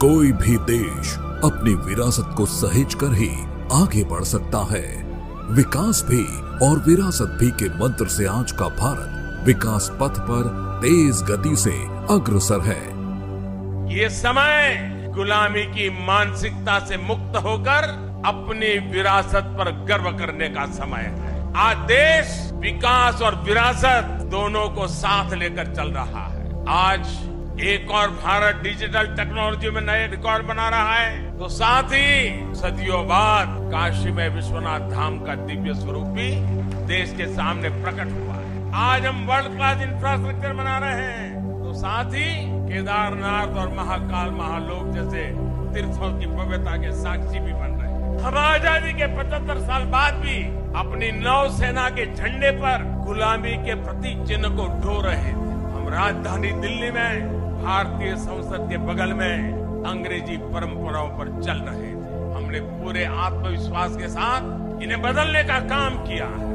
कोई भी देश अपनी विरासत को सहेज कर ही आगे बढ़ सकता है। विकास भी और विरासत भी के मंत्र से आज का भारत विकास पथ पर तेज गति से अग्रसर है। ये समय गुलामी की मानसिकता से मुक्त होकर अपनी विरासत पर गर्व करने का समय है। आज देश विकास और विरासत दोनों को साथ लेकर चल रहा है। आज एक और भारत डिजिटल टेक्नोलॉजी में नए रिकॉर्ड बना रहा है, तो साथ ही सदियों बाद काशी में विश्वनाथ धाम का दिव्य स्वरूप भी देश के सामने प्रकट हुआ है। आज हम वर्ल्ड क्लास इंफ्रास्ट्रक्चर बना रहे हैं, तो साथ ही केदारनाथ और महाकाल महालोक जैसे तीर्थों की पवित्रता के साक्षी भी बन रहे हैं। हम आजादी के 75 साल बाद भी अपनी नौसेना के झंडे पर गुलामी के प्रतीक चिन्ह को ढो रहे थे। हम राजधानी दिल्ली में भारतीय संसद के बगल में अंग्रेजी परंपराओं पर चल रहे थे। हमने पूरे आत्मविश्वास के साथ इन्हें बदलने का काम किया है।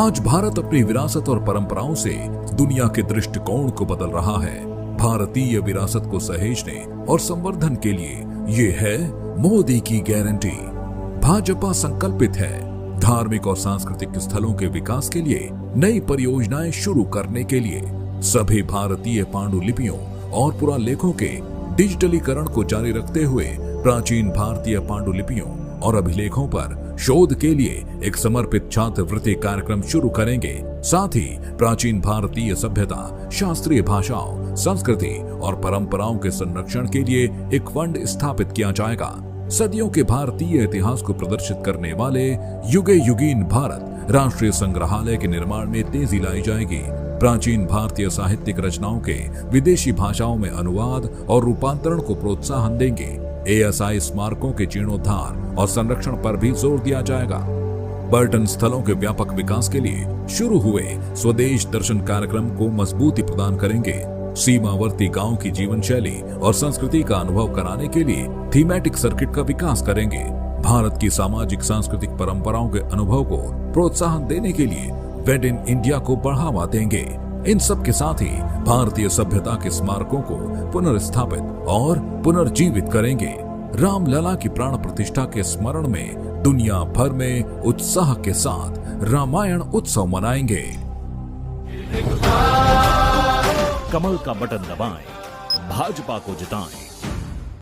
आज भारत अपनी विरासत और परंपराओं से दुनिया के दृष्टिकोण को बदल रहा है। भारतीय विरासत को सहेजने और संवर्धन के लिए ये है मोदी की गारंटी। भाजपा संकल्पित है धार्मिक और सांस्कृतिक स्थलों के विकास के लिए नई परियोजनाएं शुरू करने के लिए सभी भारतीय पांडुलिपियों और पुरालेखों के डिजिटलीकरण को जारी रखते हुए प्राचीन भारतीय पांडुलिपियों और अभिलेखों पर शोध के लिए एक समर्पित छात्रवृत्ति कार्यक्रम शुरू करेंगे। साथ ही प्राचीन भारतीय सभ्यता, शास्त्रीय भाषाओं, संस्कृति और परंपराओं के संरक्षण के लिए एक फंड स्थापित किया जाएगा। सदियों के भारतीय इतिहास को प्रदर्शित करने वाले युगे युगीन भारत राष्ट्रीय संग्रहालय के निर्माण में तेजी लाई जाएगी। प्राचीन भारतीय साहित्यिक रचनाओं के विदेशी भाषाओं में अनुवाद और रूपांतरण को प्रोत्साहन देंगे। ASI स्मारकों के जीर्णोद्धार और संरक्षण पर भी जोर दिया जाएगा। पर्यटन स्थलों के व्यापक विकास के लिए शुरू हुए स्वदेश दर्शन कार्यक्रम को मजबूती प्रदान करेंगे। सीमावर्ती गांव की जीवन शैली और संस्कृति का अनुभव कराने के लिए थीमेटिक सर्किट का विकास करेंगे। भारत की सामाजिक सांस्कृतिक परंपराओं के अनुभव को प्रोत्साहन देने के लिए वेड इन इंडिया को बढ़ावा देंगे। इन सब के साथ ही भारतीय सभ्यता के स्मारकों को पुनर्स्थापित और पुनर्जीवित करेंगे। रामलला की प्राण प्रतिष्ठा के स्मरण में दुनिया भर में उत्साह के साथ रामायण उत्सव मनाएंगे। कमल का बटन दबाएं, भाजपा को जिताएं।